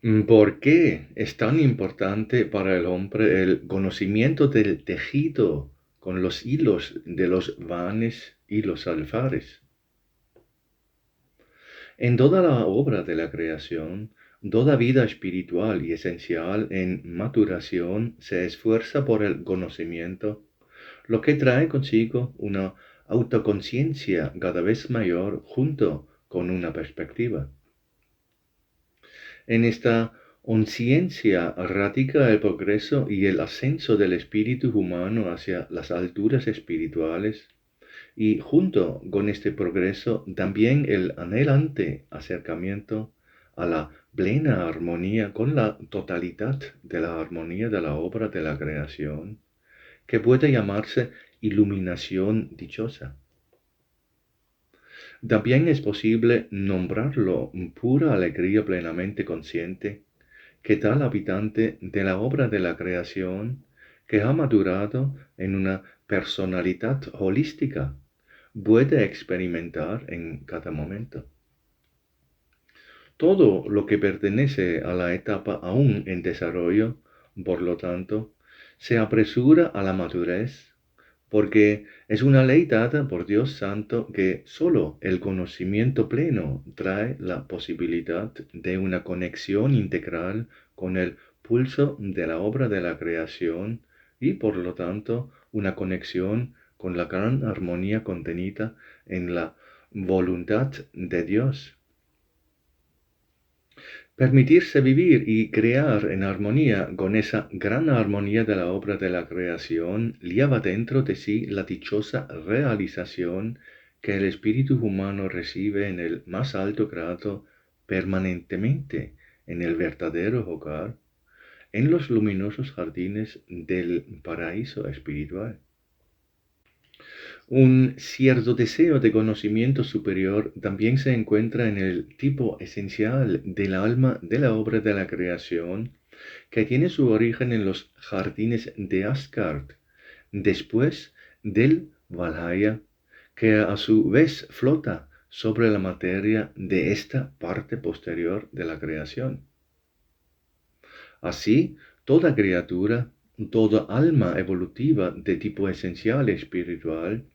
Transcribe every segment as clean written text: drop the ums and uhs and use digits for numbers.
¿Por qué es tan importante para el hombre el conocimiento del tejido con los hilos de los vanes y los alfares? En toda la obra de la creación, toda vida espiritual y esencial en maturación se esfuerza por el conocimiento, lo que trae consigo una autoconciencia cada vez mayor junto con una perspectiva. En esta conciencia radica el progreso y el ascenso del espíritu humano hacia las alturas espirituales, y junto con este progreso también el anhelante acercamiento a la plena armonía con la totalidad de la armonía de la obra de la creación, que puede llamarse iluminación dichosa. También es posible nombrarlo pura alegría plenamente consciente, que tal habitante de la obra de la creación, que ha madurado en una personalidad holística, puede experimentar en cada momento. Todo lo que pertenece a la etapa aún en desarrollo, por lo tanto, se apresura a la madurez, porque es una ley dada por Dios Santo que sólo el conocimiento pleno trae la posibilidad de una conexión integral con el pulso de la obra de la creación y por lo tanto una conexión con la gran armonía contenida en la voluntad de Dios. Permitirse vivir y crear en armonía con esa gran armonía de la obra de la creación lleva dentro de sí la dichosa realización que el espíritu humano recibe en el más alto grado permanentemente en el verdadero hogar, en los luminosos jardines del paraíso espiritual. Un cierto deseo de conocimiento superior también se encuentra en el tipo esencial del alma de la obra de la creación, que tiene su origen en los jardines de Asgard, después del Valhalla, que a su vez flota sobre la materia de esta parte posterior de la creación. Así, toda criatura, toda alma evolutiva de tipo esencial espiritual,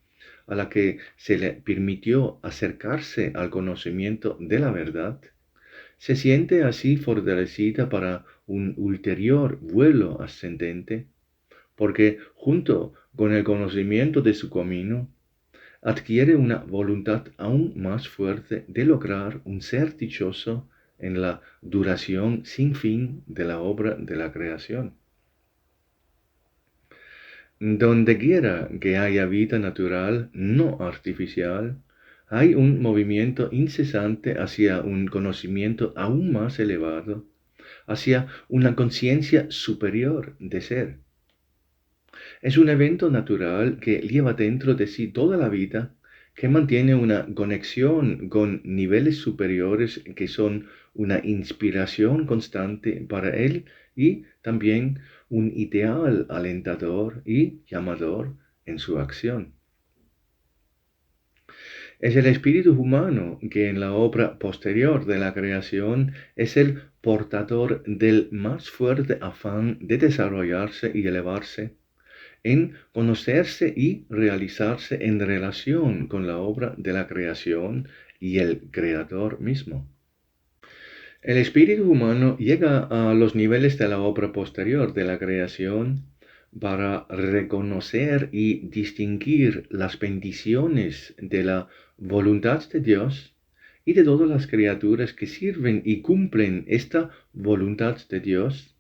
a la que se le permitió acercarse al conocimiento de la verdad, se siente así fortalecida para un ulterior vuelo ascendente, porque junto con el conocimiento de su camino, adquiere una voluntad aún más fuerte de lograr un ser dichoso en la duración sin fin de la obra de la creación. Donde quiera que haya vida natural no artificial, hay un movimiento incesante hacia un conocimiento aún más elevado, hacia una conciencia superior de ser. Es un evento natural que lleva dentro de sí toda la vida, que mantiene una conexión con niveles superiores que son una inspiración constante para él y también un ideal alentador y llamador en su acción. Es el espíritu humano que en la obra posterior de la creación es el portador del más fuerte afán de desarrollarse y elevarse, en conocerse y realizarse en relación con la obra de la creación y el creador mismo. El espíritu humano llega a los niveles de la obra posterior de la creación para reconocer y distinguir las bendiciones de la voluntad de Dios y de todas las criaturas que sirven y cumplen esta voluntad de Dios,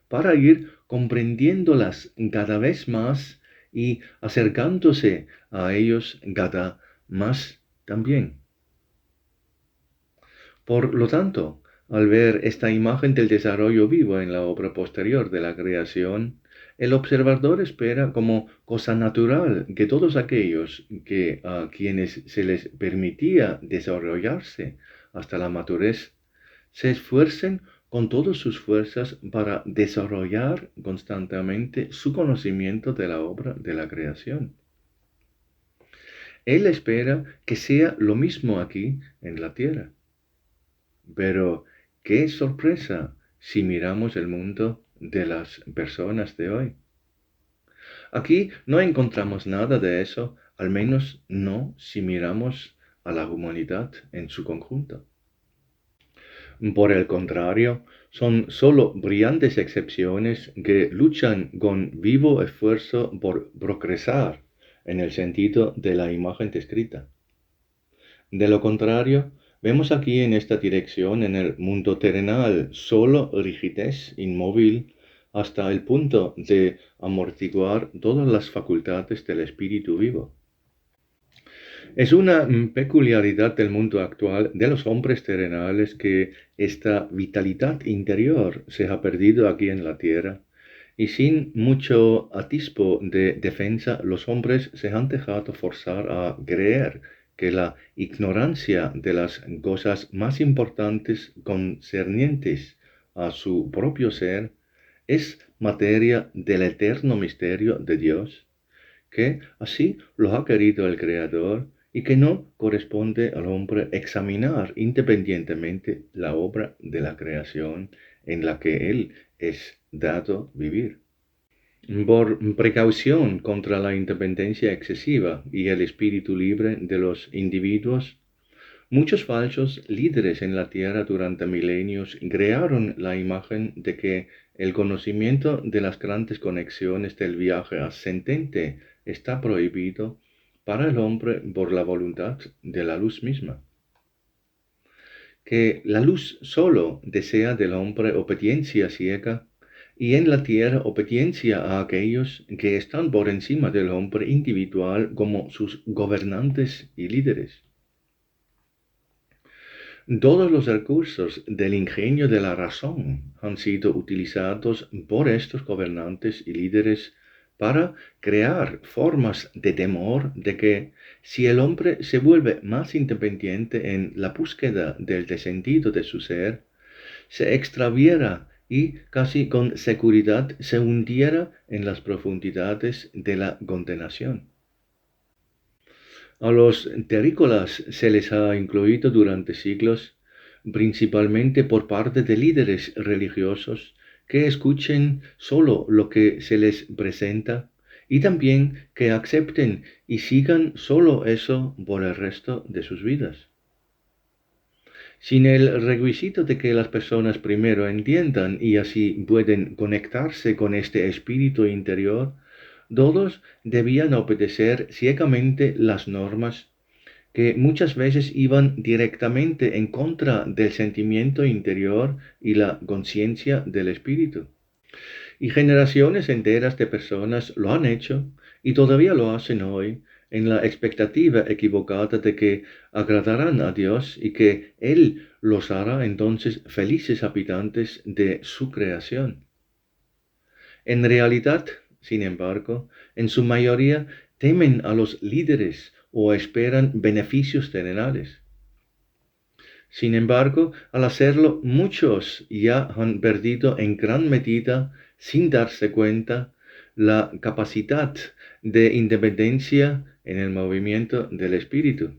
para ir comprendiéndolas cada vez más y acercándose a ellos cada más también. Por lo tanto, al ver esta imagen del desarrollo vivo en la obra posterior de la creación, el observador espera como cosa natural que todos aquellos que a quienes se les permitía desarrollarse hasta la madurez se esfuercen con todas sus fuerzas para desarrollar constantemente su conocimiento de la obra de la creación. Él espera que sea lo mismo aquí en la tierra. Pero qué sorpresa si miramos el mundo de las personas de hoy. Aquí no encontramos nada de eso, al menos no si miramos a la humanidad en su conjunto. Por el contrario, son solo brillantes excepciones que luchan con vivo esfuerzo por progresar en el sentido de la imagen descrita. De lo contrario, vemos aquí en esta dirección en el mundo terrenal solo rigidez inmóvil hasta el punto de amortiguar todas las facultades del espíritu vivo. Es una peculiaridad del mundo actual de los hombres terrenales que esta vitalidad interior se ha perdido aquí en la tierra y sin mucho atisbo de defensa los hombres se han dejado forzar a creer que la ignorancia de las cosas más importantes concernientes a su propio ser es materia del eterno misterio de Dios, que así lo ha querido el Creador y que no corresponde al hombre examinar independientemente la obra de la creación en la que él es dado vivir. Por precaución contra la independencia excesiva y el espíritu libre de los individuos, muchos falsos líderes en la tierra durante milenios crearon la imagen de que el conocimiento de las grandes conexiones del viaje ascendente está prohibido para el hombre por la voluntad de la luz misma. Que la luz solo desea del hombre obediencia ciega y en la tierra obediencia a aquellos que están por encima del hombre individual como sus gobernantes y líderes. Todos los recursos del ingenio de la razón han sido utilizados por estos gobernantes y líderes para crear formas de temor de que si el hombre se vuelve más independiente en la búsqueda del sentido de su ser, se extraviera y casi con seguridad se hundiera en las profundidades de la condenación. A los terrícolas se les ha incluido durante siglos, principalmente por parte de líderes religiosos que escuchen solo lo que se les presenta y también que acepten y sigan solo eso por el resto de sus vidas. Sin el requisito de que las personas primero entiendan y así pueden conectarse con este espíritu interior, todos debían obedecer ciegamente las normas que muchas veces iban directamente en contra del sentimiento interior y la conciencia del espíritu. Y generaciones enteras de personas lo han hecho y todavía lo hacen hoy en la expectativa equivocada de que agradarán a Dios y que Él los hará entonces felices habitantes de su creación. En realidad, sin embargo, en su mayoría temen a los líderes o esperan beneficios terrenales. Sin embargo, al hacerlo, muchos ya han perdido en gran medida, sin darse cuenta, la capacidad de independencia en el movimiento del espíritu.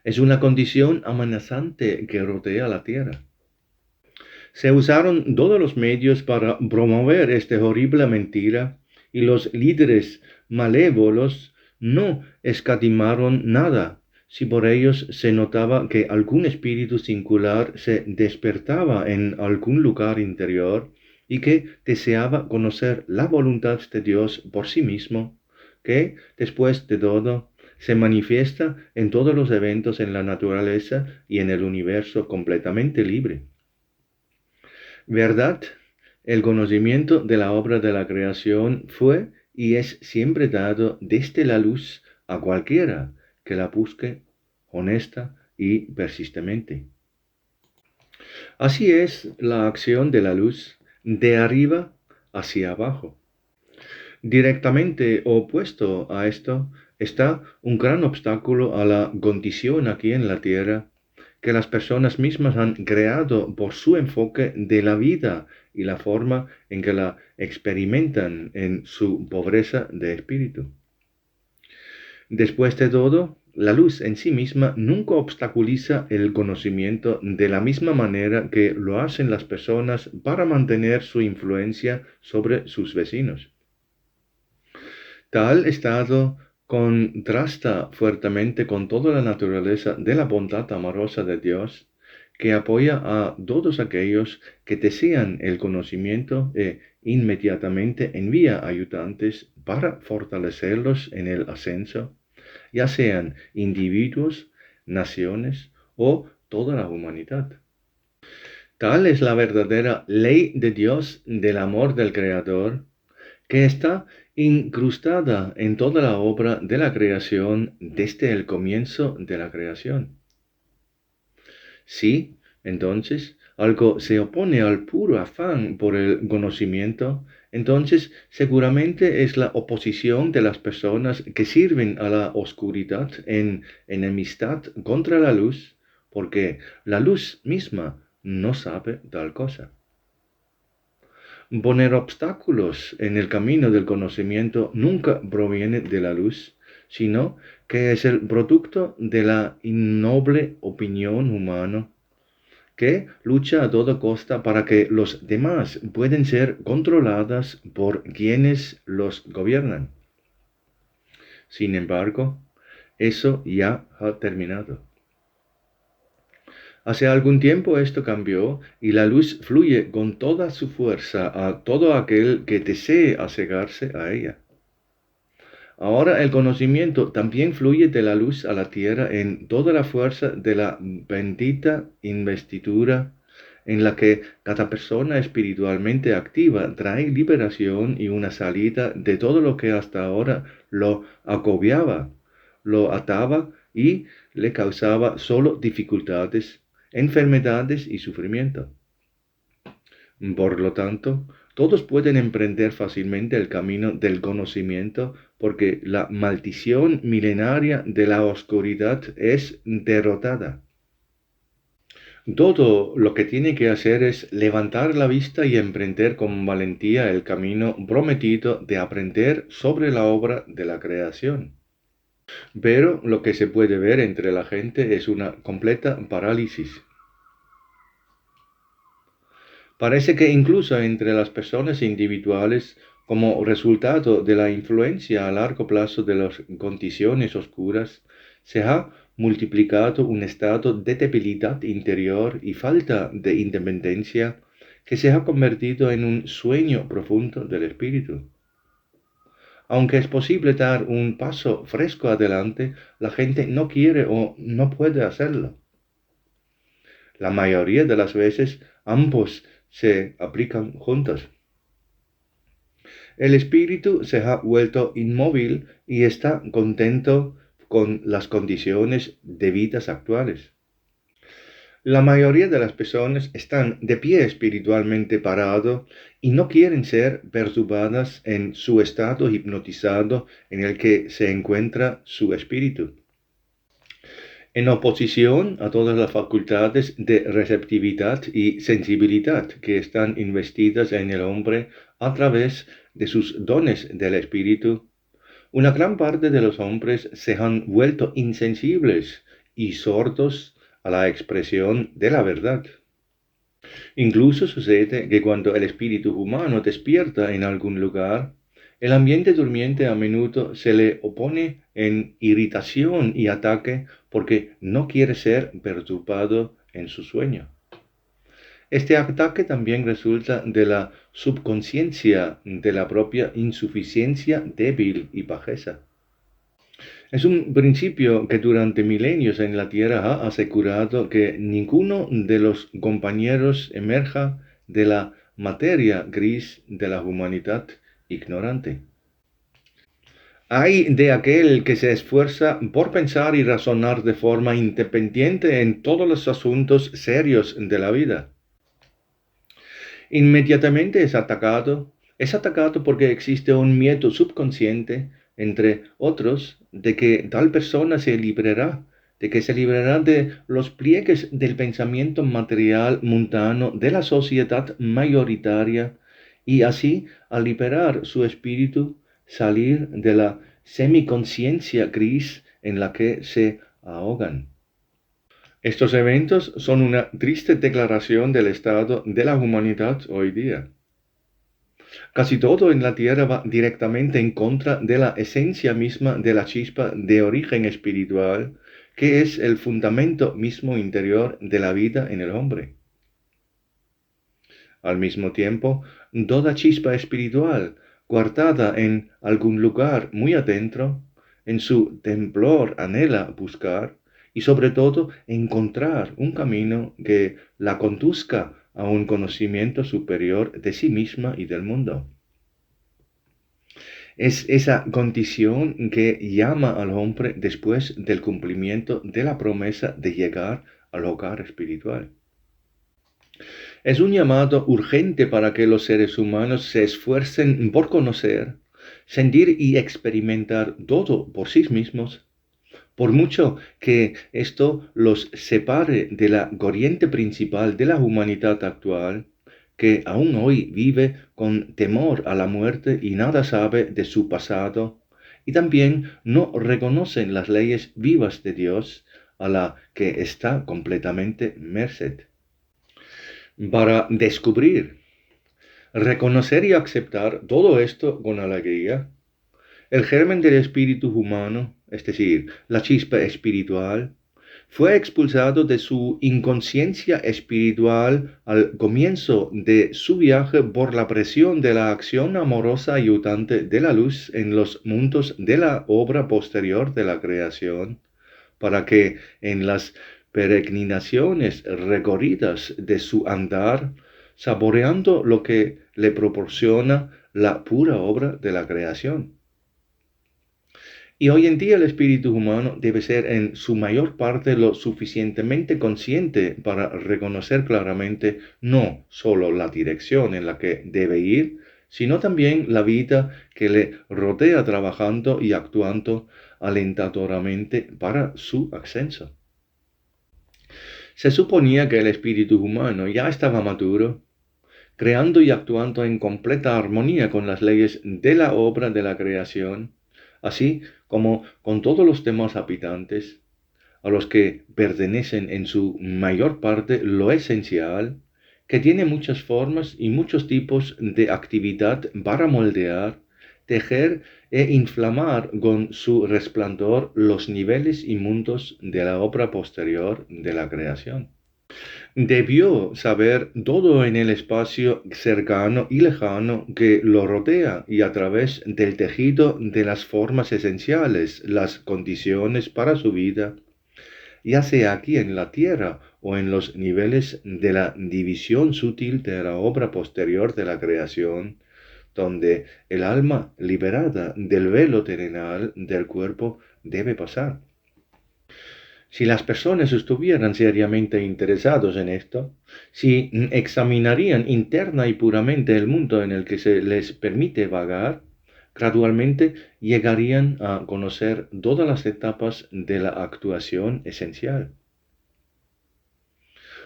Es una condición amenazante que rodea la tierra. Se usaron todos los medios para promover esta horrible mentira y los líderes malévolos no escatimaron nada si por ellos se notaba que algún espíritu singular se despertaba en algún lugar interior y que deseaba conocer la voluntad de Dios por sí mismo, que, después de todo, se manifiesta en todos los eventos en la naturaleza y en el universo completamente libre. ¿Verdad? El conocimiento de la obra de la creación fue y es siempre dado desde la luz a cualquiera que la busque honesta y persistentemente. Así es la acción de la luz de arriba hacia abajo. Directamente opuesto a esto está un gran obstáculo a la condición aquí en la tierra que las personas mismas han creado por su enfoque de la vida y la forma en que la experimentan en su pobreza de espíritu. Después de todo, la luz en sí misma nunca obstaculiza el conocimiento de la misma manera que lo hacen las personas para mantener su influencia sobre sus vecinos. Tal estado contrasta fuertemente con toda la naturaleza de la bondad amorosa de Dios, que apoya a todos aquellos que desean el conocimiento e inmediatamente envía ayudantes para fortalecerlos en el ascenso, ya sean individuos, naciones o toda la humanidad. Tal es la verdadera ley de Dios del amor del Creador, que está incrustada en toda la obra de la creación desde el comienzo de la creación. Si, entonces, algo se opone al puro afán por el conocimiento, entonces seguramente es la oposición de las personas que sirven a la oscuridad en enemistad contra la luz, porque la luz misma no sabe tal cosa. Poner obstáculos en el camino del conocimiento nunca proviene de la luz, sino que es el producto de la innoble opinión humana que lucha a toda costa para que los demás puedan ser controladas por quienes los gobiernan. Sin embargo, eso ya ha terminado. Hace algún tiempo esto cambió y la luz fluye con toda su fuerza a todo aquel que desee acercarse a ella. Ahora el conocimiento también fluye de la luz a la tierra en toda la fuerza de la bendita investidura en la que cada persona espiritualmente activa trae liberación y una salida de todo lo que hasta ahora lo agobiaba, lo ataba y le causaba solo dificultades, enfermedades y sufrimiento. Por lo tanto, todos pueden emprender fácilmente el camino del conocimiento porque la maldición milenaria de la oscuridad es derrotada. Todo lo que tiene que hacer es levantar la vista y emprender con valentía el camino prometido de aprender sobre la obra de la creación. Pero lo que se puede ver entre la gente es una completa parálisis. Parece que incluso entre las personas individuales, como resultado de la influencia a largo plazo de las condiciones oscuras, se ha multiplicado un estado de debilidad interior y falta de independencia que se ha convertido en un sueño profundo del espíritu. Aunque es posible dar un paso fresco adelante, la gente no quiere o no puede hacerlo. La mayoría de las veces ambos se aplican juntos. El espíritu se ha vuelto inmóvil y está contento con las condiciones de vidas actuales. La mayoría de las personas están de pie espiritualmente parado y no quieren ser perturbadas en su estado hipnotizado en el que se encuentra su espíritu. En oposición a todas las facultades de receptividad y sensibilidad que están investidas en el hombre a través de sus dones del espíritu, una gran parte de los hombres se han vuelto insensibles y sordos a la expresión de la verdad. Incluso sucede que cuando el espíritu humano despierta en algún lugar, el ambiente durmiente a menudo se le opone en irritación y ataque porque no quiere ser perturbado en su sueño. Este ataque también resulta de la subconsciencia de la propia insuficiencia débil y bajeza. Es un principio que durante milenios en la Tierra ha asegurado que ninguno de los compañeros emerja de la materia gris de la humanidad ignorante. Ay de aquel que se esfuerza por pensar y razonar de forma independiente en todos los asuntos serios de la vida. Inmediatamente es atacado porque existe un miedo subconsciente, entre otros, de que tal persona se librará, de que se librará de los pliegues del pensamiento material mundano de la sociedad mayoritaria y así, al liberar su espíritu, salir de la semiconciencia gris en la que se ahogan. Estos eventos son una triste declaración del estado de la humanidad hoy día. Casi todo en la Tierra va directamente en contra de la esencia misma de la chispa de origen espiritual, que es el fundamento mismo interior de la vida en el hombre. Al mismo tiempo, toda chispa espiritual, guardada en algún lugar muy adentro, en su temblor anhela buscar y sobre todo encontrar un camino que la conduzca a un conocimiento superior de sí misma y del mundo. Es esa condición que llama al hombre después del cumplimiento de la promesa de llegar al hogar espiritual. Es un llamado urgente para que los seres humanos se esfuercen por conocer, sentir y experimentar todo por sí mismos, por mucho que esto los separe de la corriente principal de la humanidad actual, que aún hoy vive con temor a la muerte y nada sabe de su pasado, y también no reconocen las leyes vivas de Dios, a la que está completamente merced. Para descubrir, reconocer y aceptar todo esto con alegría, el germen del espíritu humano, es decir, la chispa espiritual, fue expulsado de su inconsciencia espiritual al comienzo de su viaje por la presión de la acción amorosa ayudante de la luz en los mundos de la obra posterior de la creación, para que en las peregrinaciones recorridas de su andar, saboreando lo que le proporciona la pura obra de la creación. Y hoy en día el espíritu humano debe ser en su mayor parte lo suficientemente consciente para reconocer claramente no solo la dirección en la que debe ir, sino también la vida que le rodea trabajando y actuando alentadoramente para su ascenso. Se suponía que el espíritu humano ya estaba maduro, creando y actuando en completa armonía con las leyes de la obra de la creación, así como con todos los demás habitantes, a los que pertenecen en su mayor parte lo esencial, que tiene muchas formas y muchos tipos de actividad para moldear, tejer e inflamar con su resplandor los niveles y mundos de la obra posterior de la creación. Debió saber todo en el espacio cercano y lejano que lo rodea y a través del tejido de las formas esenciales, las condiciones para su vida, ya sea aquí en la tierra o en los niveles de la división sutil de la obra posterior de la creación, donde el alma liberada del velo terrenal del cuerpo debe pasar. Si las personas estuvieran seriamente interesados en esto, si examinarían interna y puramente el mundo en el que se les permite vagar, gradualmente llegarían a conocer todas las etapas de la actuación esencial.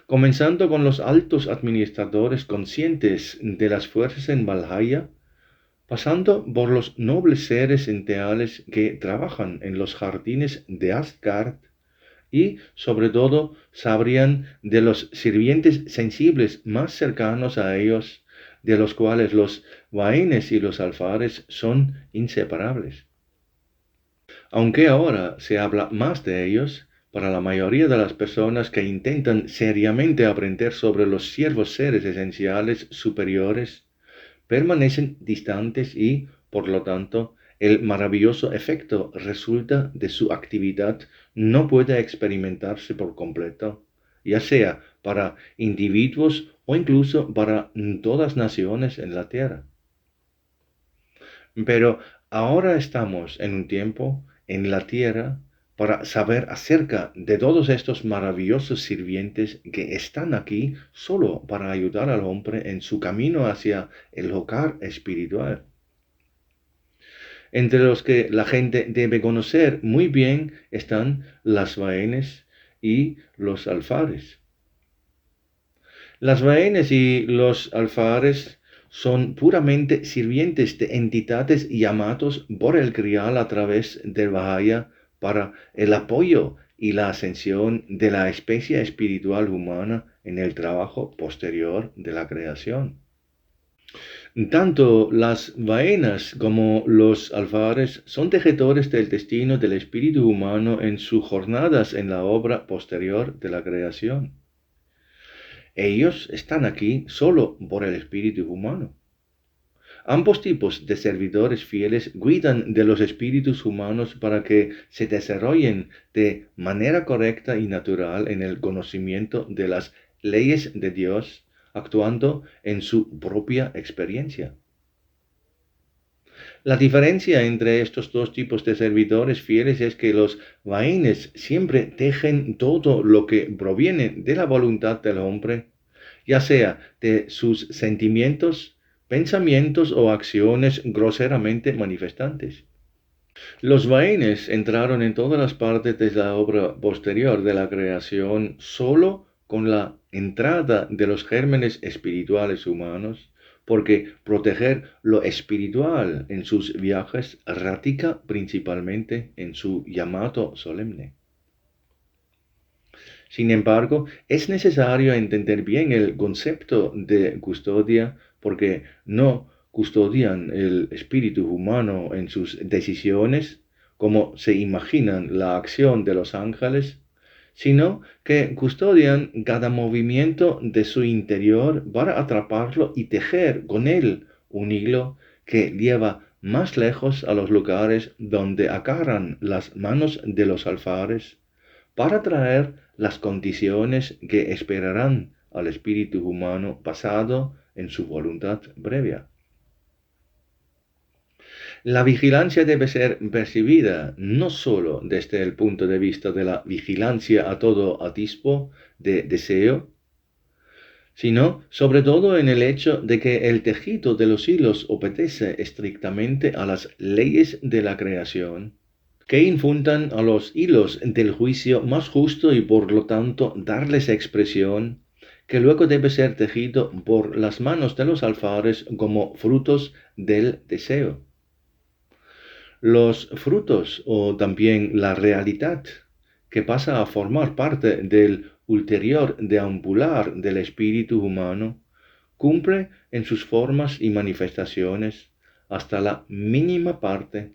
Comenzando con los altos administradores conscientes de las fuerzas en Valhalla, pasando por los nobles seres enteales que trabajan en los jardines de Asgard, y, sobre todo, sabrían de los sirvientes sensibles más cercanos a ellos, de los cuales los vahenes y los alfares son inseparables. Aunque ahora se habla más de ellos, para la mayoría de las personas que intentan seriamente aprender sobre los siervos seres esenciales superiores, permanecen distantes y, por lo tanto, el maravilloso efecto resulta de su actividad no puede experimentarse por completo, ya sea para individuos o incluso para todas naciones en la tierra. Pero ahora estamos en un tiempo en la tierra para saber acerca de todos estos maravillosos sirvientes que están aquí solo para ayudar al hombre en su camino hacia el hogar espiritual, entre los que la gente debe conocer muy bien están las vahenes y los alfares. Las vahenes y los alfares son puramente sirvientes de entidades llamados por el Grial a través del Vajaya para el apoyo y la ascensión de la especie espiritual humana en el trabajo posterior de la creación. Tanto las ballenas como los alfares son tejedores del destino del espíritu humano en sus jornadas en la obra posterior de la creación. Ellos están aquí solo por el espíritu humano. Ambos tipos de servidores fieles cuidan de los espíritus humanos para que se desarrollen de manera correcta y natural en el conocimiento de las leyes de Dios, actuando en su propia experiencia. La diferencia entre estos dos tipos de servidores fieles es que los vaines siempre tejen todo lo que proviene de la voluntad del hombre, ya sea de sus sentimientos, pensamientos o acciones groseramente manifestantes. Los vaines entraron en todas las partes de la obra posterior de la creación solo con la entrada de los gérmenes espirituales humanos, porque proteger lo espiritual en sus viajes radica principalmente en su llamado solemne. Sin embargo, es necesario entender bien el concepto de custodia porque no custodian el espíritu humano en sus decisiones, como se imaginan la acción de los ángeles, sino que custodian cada movimiento de su interior para atraparlo y tejer con él un hilo que lleva más lejos a los lugares donde agarran las manos de los alfares para traer las condiciones que esperarán al espíritu humano basado en su voluntad previa. La vigilancia debe ser percibida no sólo desde el punto de vista de la vigilancia a todo atisbo de deseo, sino sobre todo en el hecho de que el tejido de los hilos obedece estrictamente a las leyes de la creación, que infundan a los hilos del juicio más justo y por lo tanto darles expresión, que luego debe ser tejido por las manos de los alfares como frutos del deseo. Los frutos o también la realidad que pasa a formar parte del ulterior deambular del espíritu humano cumple en sus formas y manifestaciones hasta la mínima parte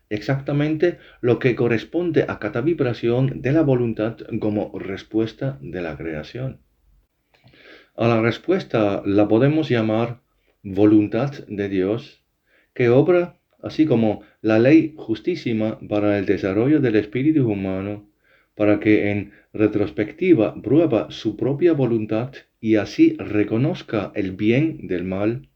exactamente lo que corresponde a cada vibración de la voluntad como respuesta de la creación. A la respuesta la podemos llamar voluntad de Dios, que obra así como la ley justísima para el desarrollo del espíritu humano, para que en retrospectiva prueba su propia voluntad y así reconozca el bien del mal,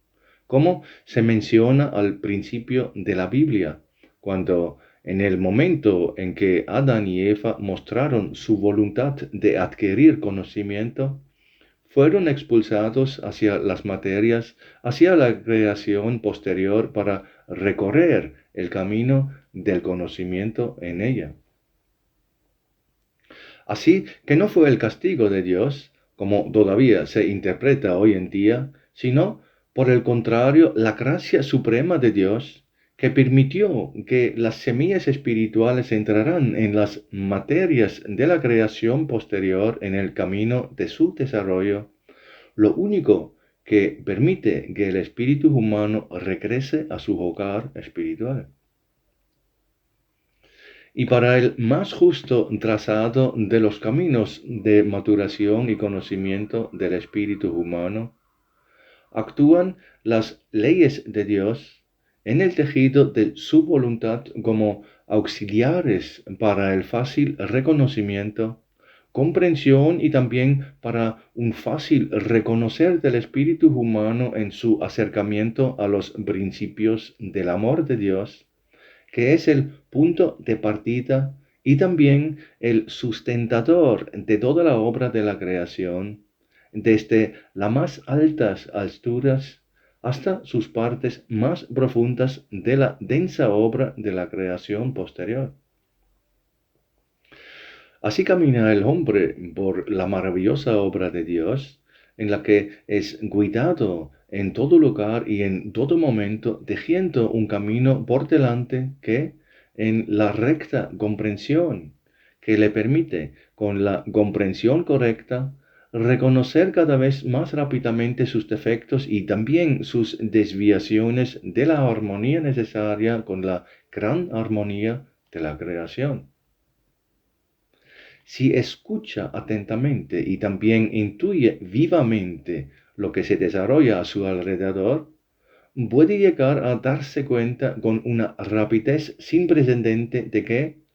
como se menciona al principio de la Biblia, cuando en el momento en que Adán y Eva mostraron su voluntad de adquirir conocimiento, fueron expulsados hacia las materias, hacia la creación posterior para recorrer el camino del conocimiento en ella. Así que no fue el castigo de Dios, como todavía se interpreta hoy en día, sino, por el contrario, la gracia suprema de Dios, que permitió que las semillas espirituales entraran en las materias de la creación posterior en el camino de su desarrollo, lo único que permite que el espíritu humano regrese a su hogar espiritual. Y para el más justo trazado de los caminos de maturación y conocimiento del espíritu humano, actúan las leyes de Dios en el tejido de su voluntad como auxiliares para el fácil reconocimiento, comprensión y también para un fácil reconocer del espíritu humano en su acercamiento a los principios del amor de Dios, que es el punto de partida y también el sustentador de toda la obra de la creación, desde las más altas alturas hasta sus partes más profundas de la densa obra de la creación posterior. Así camina el hombre por la maravillosa obra de Dios, en la que es cuidado en todo lugar y en todo momento, tejiendo un camino por delante que, en la recta comprensión que le permite, con la comprensión correcta, reconocer cada vez más rápidamente sus defectos y también sus desviaciones de la armonía necesaria con la gran armonía de la creación. Si escucha atentamente y también intuye vivamente lo que se desarrolla a su alrededor, puede llegar a darse cuenta con una rapidez sin precedente de que,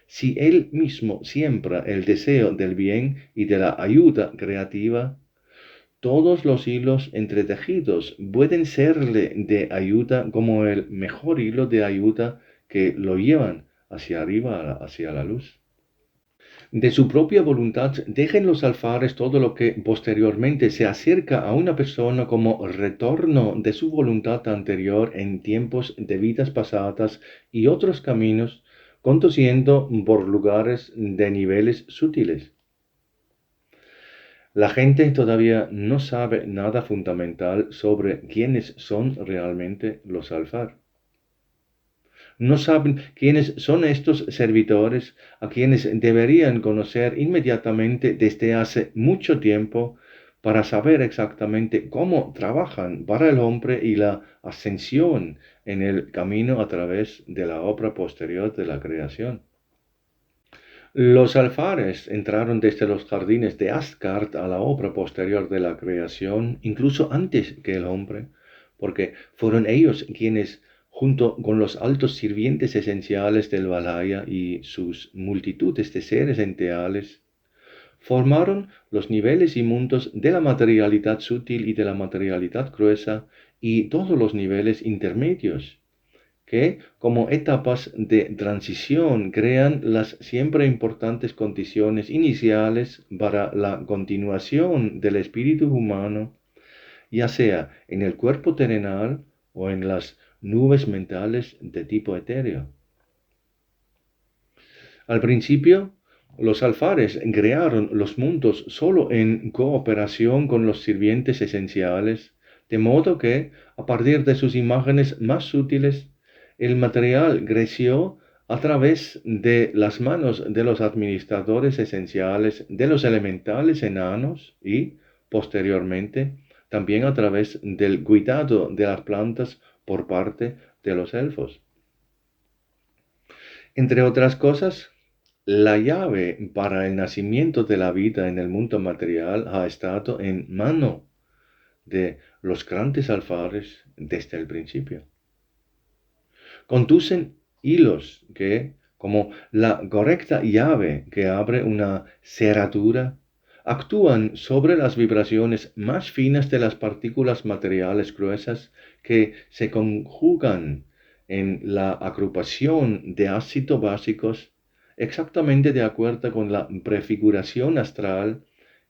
si él mismo siembra el deseo del bien y de la ayuda creativa, todos los hilos entretejidos pueden serle de ayuda como el mejor hilo de ayuda que lo llevan hacia arriba, hacia la luz. De su propia voluntad dejen los alfares todo lo que posteriormente se acerca a una persona como retorno de su voluntad anterior en tiempos de vidas pasadas y otros caminos, conduciendo por lugares de niveles sutiles. La gente todavía no sabe nada fundamental sobre quiénes son realmente los alfar. No saben quiénes son estos servidores a quienes deberían conocer inmediatamente desde hace mucho tiempo para saber exactamente cómo trabajan para el hombre y la ascensión en el camino a través de la obra posterior de la creación. Los alfares entraron desde los jardines de Asgard a la obra posterior de la creación, incluso antes que el hombre, porque fueron ellos quienes, junto con los altos sirvientes esenciales del Valhalla y sus multitudes de seres enteales, formaron los niveles y mundos de la materialidad sutil y de la materialidad gruesa y todos los niveles intermedios que, como etapas de transición, crean las siempre importantes condiciones iniciales para la continuación del espíritu humano, ya sea en el cuerpo terrenal o en las nubes mentales de tipo etéreo. Al principio, los alfares crearon los mundos solo en cooperación con los sirvientes esenciales, de modo que, a partir de sus imágenes más sutiles, el material creció a través de las manos de los administradores esenciales, de los elementales enanos y, posteriormente, también a través del cuidado de las plantas por parte de los elfos. Entre otras cosas, la llave para el nacimiento de la vida en el mundo material ha estado en mano de los grandes alfares desde el principio. Conducen hilos que, como la correcta llave que abre una cerradura, actúan sobre las vibraciones más finas de las partículas materiales gruesas que se conjugan en la agrupación de ácidos básicos exactamente de acuerdo con la prefiguración astral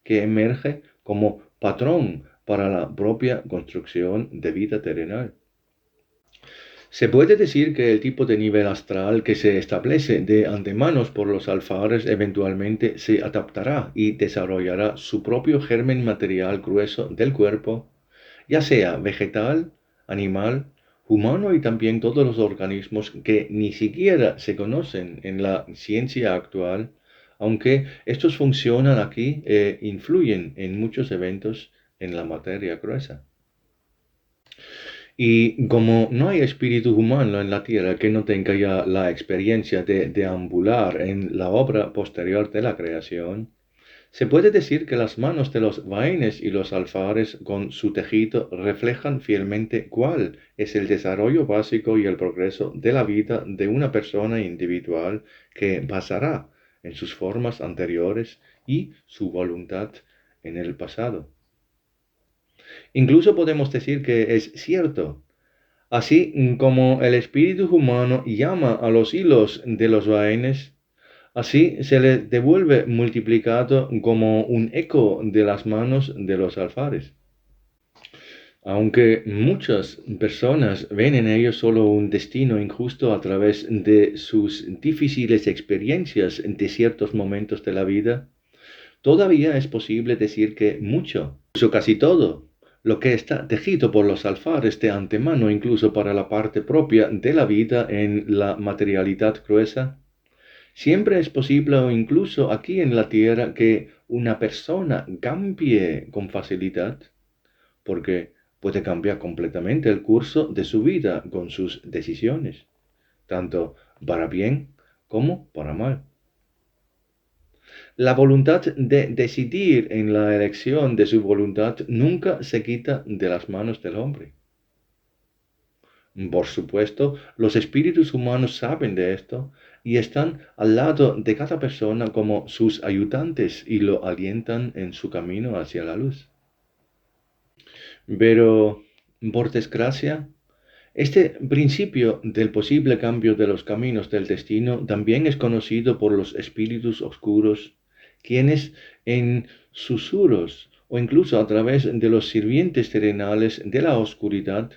que emerge como patrón para la propia construcción de vida terrenal. Se puede decir que el tipo de nivel astral que se establece de antemano por los alfares eventualmente se adaptará y desarrollará su propio germen material grueso del cuerpo, ya sea vegetal, animal, humano y también todos los organismos que ni siquiera se conocen en la ciencia actual, aunque estos funcionan aquí e influyen en muchos eventos en la materia gruesa. Y como no hay espíritu humano en la tierra que no tenga ya la experiencia de deambular en la obra posterior de la creación, se puede decir que las manos de los vahenes y los alfares con su tejido reflejan fielmente cuál es el desarrollo básico y el progreso de la vida de una persona individual que basará en sus formas anteriores y su voluntad en el pasado. Incluso podemos decir que es cierto, así como el espíritu humano llama a los hilos de los vahenes, así se le devuelve multiplicado como un eco de las manos de los alfares. Aunque muchas personas ven en ello solo un destino injusto a través de sus difíciles experiencias en ciertos momentos de la vida, todavía es posible decir que mucho, o casi todo, lo que está tejido por los alfares de antemano, incluso para la parte propia de la vida en la materialidad gruesa. Siempre es posible, o incluso aquí en la tierra, que una persona cambie con facilidad, porque puede cambiar completamente el curso de su vida con sus decisiones, tanto para bien como para mal. La voluntad de decidir en la elección de su voluntad nunca se quita de las manos del hombre. Por supuesto, los espíritus humanos saben de esto y están al lado de cada persona como sus ayudantes y lo alientan en su camino hacia la luz. Pero, por desgracia, este principio del posible cambio de los caminos del destino también es conocido por los espíritus oscuros, quienes en susurros o incluso a través de los sirvientes terrenales de la oscuridad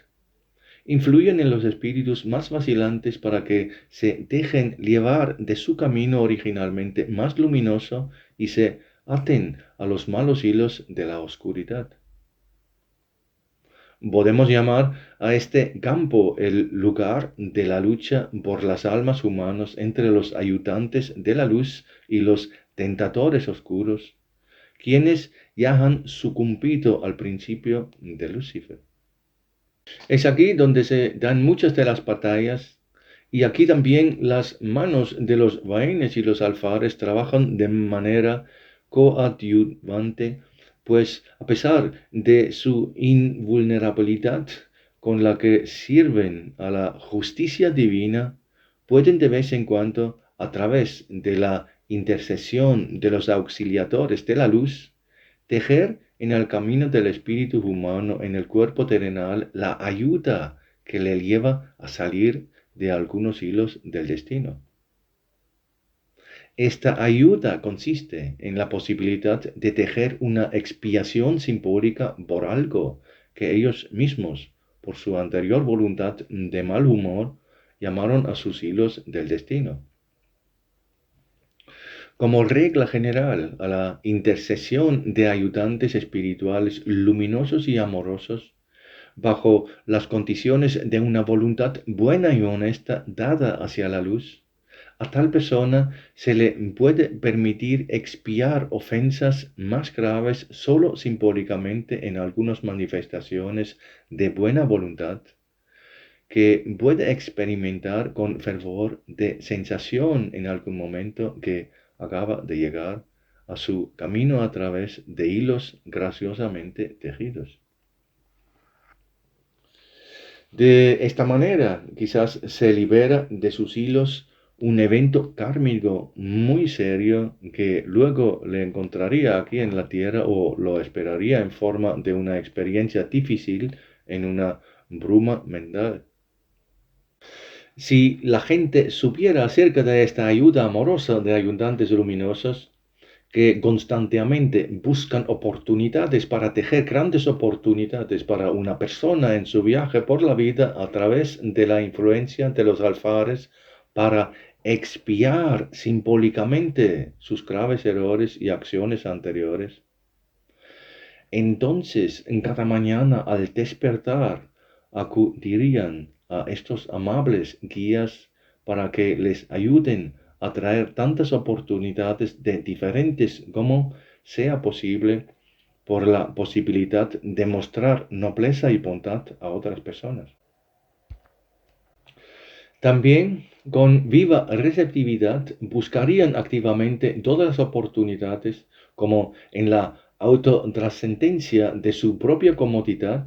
influyen en los espíritus más vacilantes para que se dejen llevar de su camino originalmente más luminoso y se aten a los malos hilos de la oscuridad. Podemos llamar a este campo el lugar de la lucha por las almas humanas entre los ayudantes de la luz y los tentadores oscuros, quienes ya han sucumbido al principio de Lucifer. Es aquí donde se dan muchas de las batallas y aquí también las manos de los vaines y los alfares trabajan de manera coadyuvante, pues a pesar de su invulnerabilidad con la que sirven a la justicia divina, pueden de vez en cuando, a través de la intercesión de los auxiliadores de la luz, tejer en el camino del espíritu humano en el cuerpo terrenal la ayuda que le lleva a salir de algunos hilos del destino. Esta ayuda consiste en la posibilidad de tejer una expiación simbólica por algo que ellos mismos, por su anterior voluntad de mal humor, llamaron a sus hilos del destino. Como regla general, a la intercesión de ayudantes espirituales luminosos y amorosos, bajo las condiciones de una voluntad buena y honesta dada hacia la luz, a tal persona se le puede permitir expiar ofensas más graves solo simbólicamente en algunas manifestaciones de buena voluntad, que puede experimentar con fervor de sensación en algún momento que acaba de llegar a su camino a través de hilos graciosamente tejidos. De esta manera, quizás se libera de sus hilos un evento kármico muy serio que luego le encontraría aquí en la tierra o lo esperaría en forma de una experiencia difícil en una bruma mental. Si la gente supiera acerca de esta ayuda amorosa de ayudantes luminosos, que constantemente buscan oportunidades para tejer grandes oportunidades para una persona en su viaje por la vida a través de la influencia de los alfares para expiar simbólicamente sus graves errores y acciones anteriores. Entonces, en cada mañana al despertar, acudirían a estos amables guías para que les ayuden a traer tantas oportunidades de diferentes como sea posible por la posibilidad de mostrar nobleza y bondad a otras personas. También con viva receptividad buscarían activamente todas las oportunidades como en la autotrascendencia de su propia comodidad,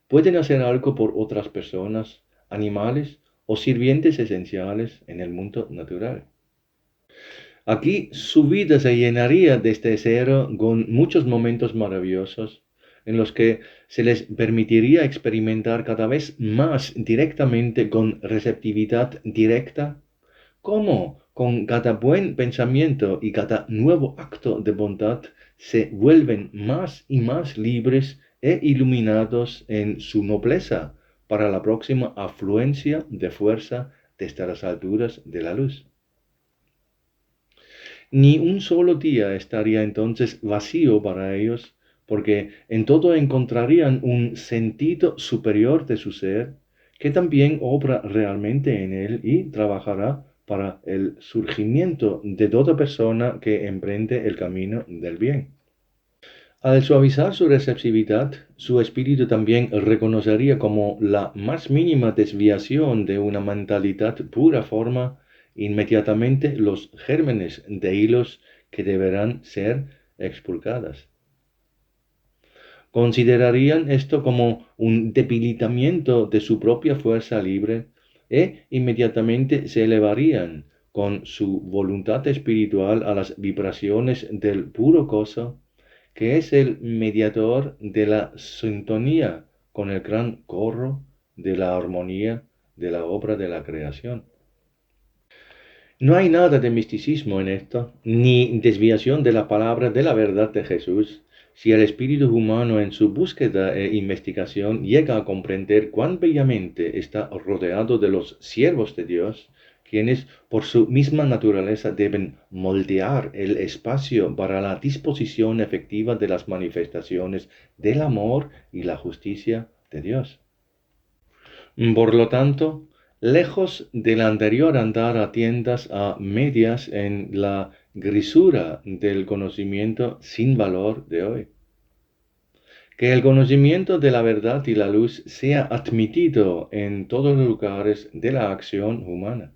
pueden hacer algo por otras personas, animales o sirvientes esenciales en el mundo natural. Aquí su vida se llenaría desde cero con muchos momentos maravillosos en los que se les permitiría experimentar cada vez más directamente con receptividad directa cómo con cada buen pensamiento y cada nuevo acto de bondad se vuelven más y más libres e iluminados en su nobleza para la próxima afluencia de fuerza desde las alturas de la luz. Ni un solo día estaría entonces vacío para ellos, porque en todo encontrarían un sentido superior de su ser que también obra realmente en él y trabajará para el surgimiento de toda persona que emprende el camino del bien. Al suavizar su receptividad, su espíritu también reconocería como la más mínima desviación de una mentalidad pura forma inmediatamente los gérmenes de hilos que deberán ser expurgadas. Considerarían esto como un debilitamiento de su propia fuerza libre e inmediatamente se elevarían con su voluntad espiritual a las vibraciones del puro gozo, que es el mediador de la sintonía con el gran coro de la armonía de la obra de la creación. No hay nada de misticismo en esto, ni desviación de la palabra de la verdad de Jesús. Si el espíritu humano en su búsqueda e investigación llega a comprender cuán bellamente está rodeado de los siervos de Dios, quienes por su misma naturaleza deben moldear el espacio para la disposición efectiva de las manifestaciones del amor y la justicia de Dios. Por lo tanto, lejos del anterior andar a tiendas a medias en la grisura del conocimiento sin valor de hoy. Que el conocimiento de la verdad y la luz sea admitido en todos los lugares de la acción humana.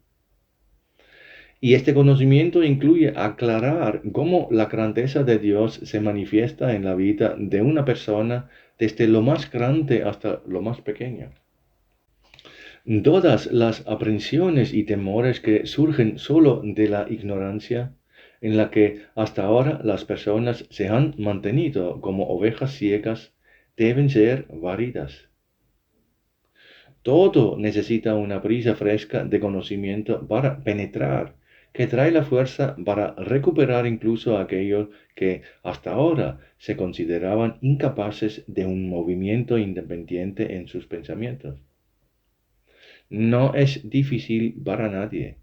Y este conocimiento incluye aclarar cómo la grandeza de Dios se manifiesta en la vida de una persona desde lo más grande hasta lo más pequeño. Todas las aprensiones y temores que surgen solo de la ignorancia, en la que hasta ahora las personas se han mantenido como ovejas ciegas, deben ser varidas. Todo necesita una brisa fresca de conocimiento para penetrar, que trae la fuerza para recuperar incluso a aquellos que hasta ahora se consideraban incapaces de un movimiento independiente en sus pensamientos. No es difícil para nadie,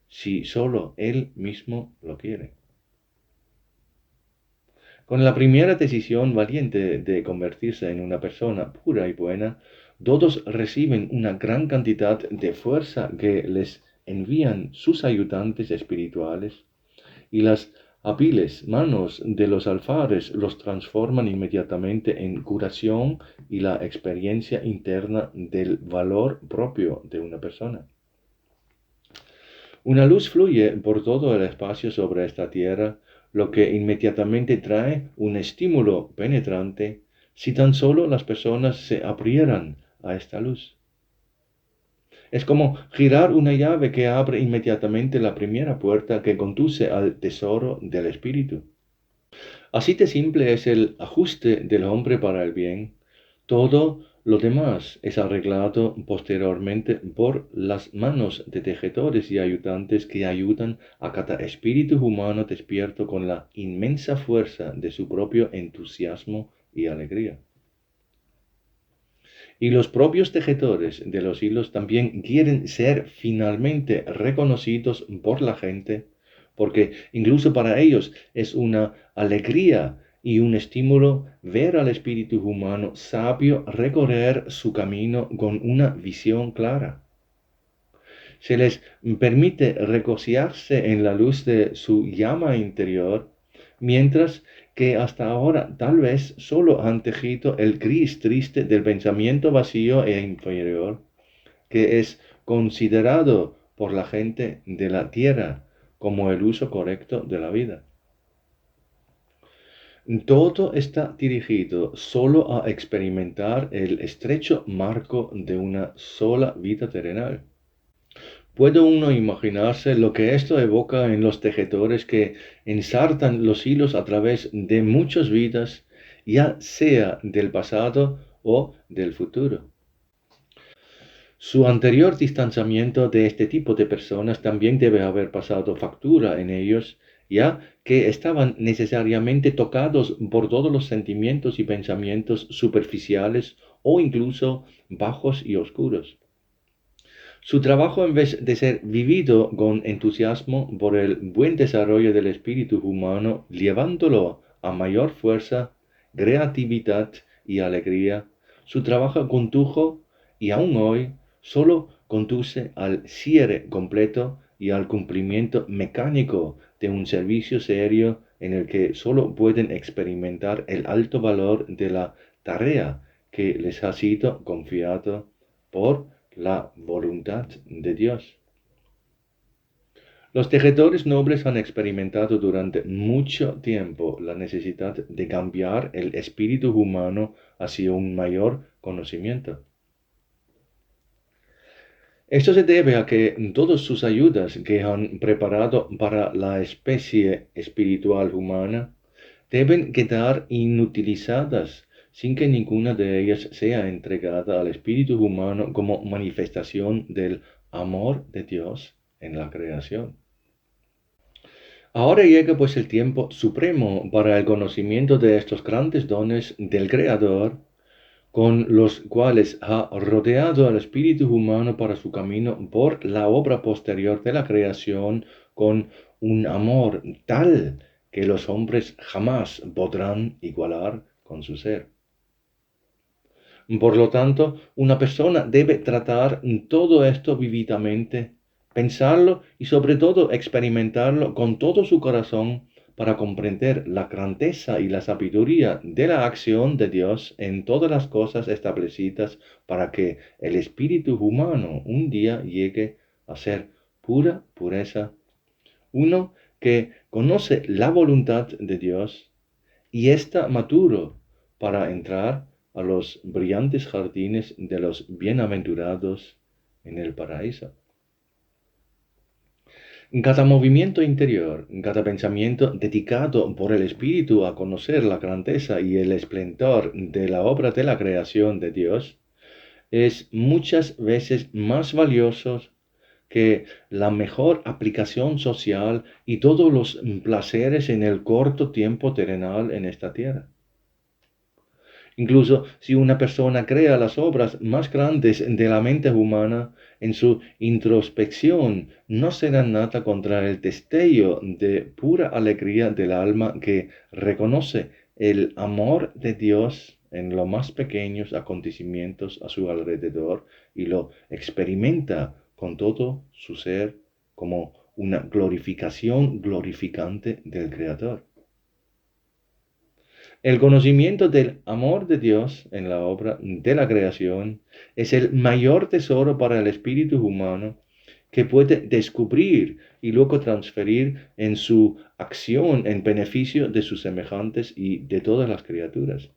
si solo él mismo lo quiere. Con la primera decisión valiente de convertirse en una persona pura y buena, todos reciben una gran cantidad de fuerza que les envían sus ayudantes espirituales, y las hábiles manos de los alfares los transforman inmediatamente en curación y la experiencia interna del valor propio de una persona. Una luz fluye por todo el espacio sobre esta tierra, lo que inmediatamente trae un estímulo penetrante si tan solo las personas se abrieran a esta luz. Es como girar una llave que abre inmediatamente la primera puerta que conduce al tesoro del espíritu. Así de simple es el ajuste del hombre para el bien. Todo lo demás es arreglado posteriormente por las manos de tejedores y ayudantes que ayudan a cada espíritu humano despierto con la inmensa fuerza de su propio entusiasmo y alegría. Y los propios tejedores de los hilos también quieren ser finalmente reconocidos por la gente, porque incluso para ellos es una alegría y un estímulo ver al espíritu humano sabio recorrer su camino con una visión clara. Se les permite regocijarse en la luz de su llama interior, mientras que hasta ahora tal vez solo han tejido el gris triste del pensamiento vacío e inferior, que es considerado por la gente de la tierra como el uso correcto de la vida. Todo está dirigido solo a experimentar el estrecho marco de una sola vida terrenal. ¿Puede uno imaginarse lo que esto evoca en los tejedores que ensartan los hilos a través de muchas vidas, ya sea del pasado o del futuro? Su anterior distanciamiento de este tipo de personas también debe haber pasado factura en ellos, ya que estaban necesariamente tocados por todos los sentimientos y pensamientos superficiales o incluso bajos y oscuros. Su trabajo, en vez de ser vivido con entusiasmo por el buen desarrollo del espíritu humano, llevándolo a mayor fuerza, creatividad y alegría. Su trabajo condujo, y aún hoy, solo conduce al cierre completo y al cumplimiento mecánico de un servicio serio en el que solo pueden experimentar el alto valor de la tarea que les ha sido confiado por la voluntad de Dios. Los tejedores nobles han experimentado durante mucho tiempo la necesidad de cambiar el espíritu humano hacia un mayor conocimiento. Esto se debe a que todas sus ayudas que han preparado para la especie espiritual humana deben quedar inutilizadas sin que ninguna de ellas sea entregada al espíritu humano como manifestación del amor de Dios en la creación. Ahora llega pues el tiempo supremo para el conocimiento de estos grandes dones del Creador, con los cuales ha rodeado al espíritu humano para su camino por la obra posterior de la creación, con un amor tal que los hombres jamás podrán igualar con su ser. Por lo tanto, una persona debe tratar todo esto vividamente, pensarlo y sobre todo experimentarlo con todo su corazón para comprender la grandeza y la sabiduría de la acción de Dios en todas las cosas establecidas para que el espíritu humano un día llegue a ser pura pureza, uno que conoce la voluntad de Dios y está maduro para entrar a los brillantes jardines de los bienaventurados en el paraíso. Cada movimiento interior, cada pensamiento dedicado por el Espíritu a conocer la grandeza y el esplendor de la obra de la creación de Dios, es muchas veces más valioso que la mejor aplicación social y todos los placeres en el corto tiempo terrenal en esta tierra. Incluso si una persona crea las obras más grandes de la mente humana, en su introspección no será nada contra el destello de pura alegría del alma que reconoce el amor de Dios en los más pequeños acontecimientos a su alrededor y lo experimenta con todo su ser como una glorificación glorificante del Creador. El conocimiento del amor de Dios en la obra de la creación es el mayor tesoro para el espíritu humano que puede descubrir y luego transferir en su acción en beneficio de sus semejantes y de todas las criaturas.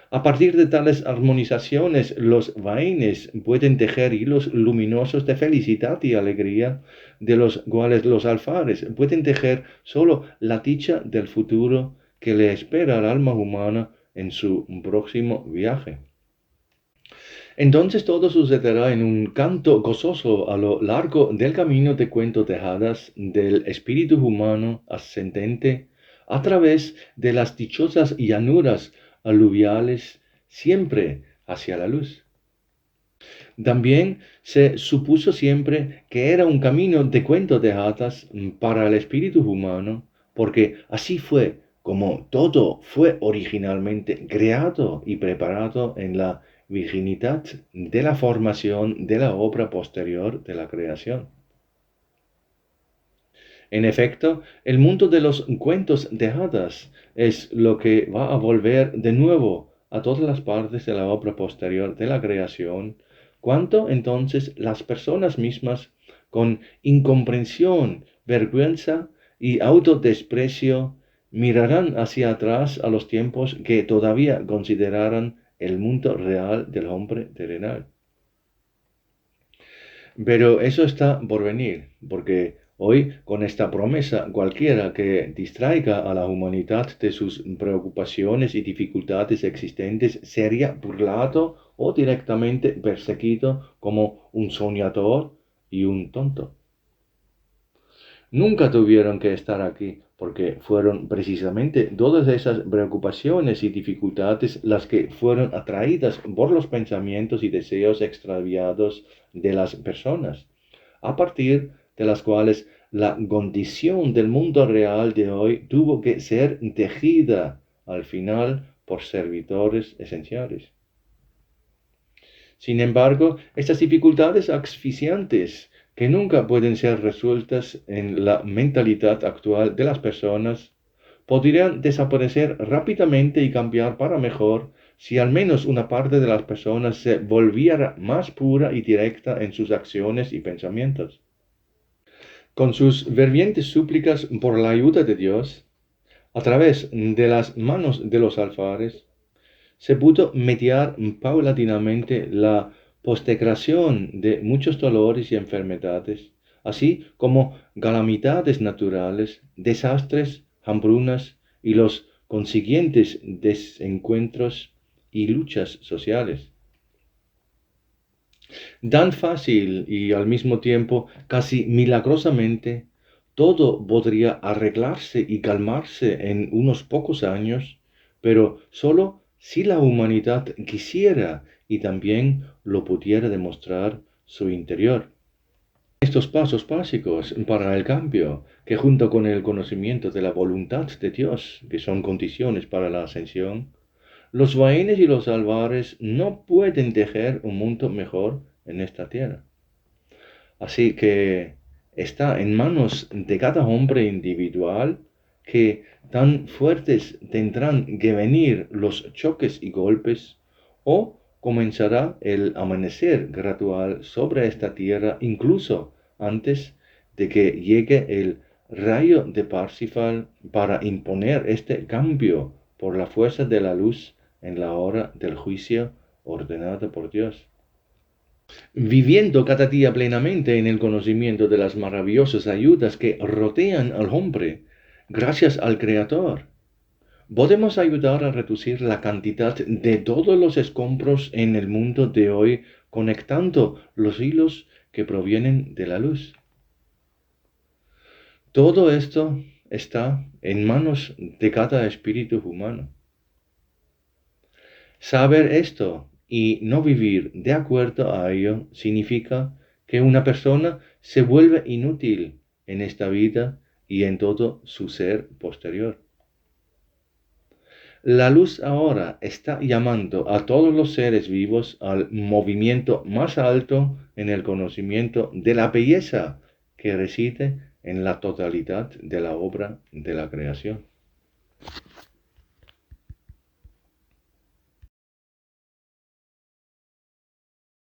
A partir de tales armonizaciones, los vaines pueden tejer hilos luminosos de felicidad y alegría, de los cuales los alfares pueden tejer solo la dicha del futuro que le espera al alma humana en su próximo viaje. Entonces todo sucederá en un canto gozoso a lo largo del camino de cuento de hadas del espíritu humano ascendente a través de las dichosas llanuras aluviales, siempre hacia la luz. También se supuso siempre que era un camino de cuento de hadas para el espíritu humano, porque así fue como todo fue originalmente creado y preparado en la virginidad de la formación de la obra posterior de la creación. En efecto, el mundo de los cuentos de hadas es lo que va a volver de nuevo a todas las partes de la obra posterior de la creación, cuanto entonces las personas mismas, con incomprensión, vergüenza y autodesprecio, mirarán hacia atrás a los tiempos que todavía considerarán el mundo real del hombre terrenal. Pero eso está por venir, porque hoy con esta promesa cualquiera que distraiga a la humanidad de sus preocupaciones y dificultades existentes sería burlado o directamente perseguido como un soñador y un tonto. Nunca tuvieron que estar aquí, porque fueron precisamente todas esas preocupaciones y dificultades las que fueron atraídas por los pensamientos y deseos extraviados de las personas, a partir de las cuales la condición del mundo real de hoy tuvo que ser tejida al final por servidores esenciales. Sin embargo, estas dificultades asfixiantes que nunca pueden ser resueltas en la mentalidad actual de las personas podrían desaparecer rápidamente y cambiar para mejor si al menos una parte de las personas se volviera más pura y directa en sus acciones y pensamientos. Con sus fervientes súplicas por la ayuda de Dios, a través de las manos de los alfares, se pudo mediar paulatinamente la postergación de muchos dolores y enfermedades, así como calamidades naturales, desastres, hambrunas y los consiguientes desencuentros y luchas sociales. Tan fácil y al mismo tiempo casi milagrosamente, todo podría arreglarse y calmarse en unos pocos años, pero solo si la humanidad quisiera y también lo pudiera demostrar su interior. Estos pasos básicos para el cambio, que junto con el conocimiento de la voluntad de Dios, que son condiciones para la ascensión, los Vaines y los Alvares no pueden tejer un mundo mejor en esta tierra. Así que está en manos de cada hombre individual que tan fuertes tendrán que venir los choques y golpes, o comenzará el amanecer gradual sobre esta tierra incluso antes de que llegue el rayo de Parsifal para imponer este cambio por la fuerza de la luz en la hora del juicio ordenada por Dios. Viviendo cada día plenamente en el conocimiento de las maravillosas ayudas que rodean al hombre, gracias al Creador, podemos ayudar a reducir la cantidad de todos los escombros en el mundo de hoy, conectando los hilos que provienen de la luz. Todo esto está en manos de cada espíritu humano. Saber esto y no vivir de acuerdo a ello significa que una persona se vuelve inútil en esta vida y en todo su ser posterior. La luz ahora está llamando a todos los seres vivos al movimiento más alto en el conocimiento de la belleza que reside en la totalidad de la obra de la creación.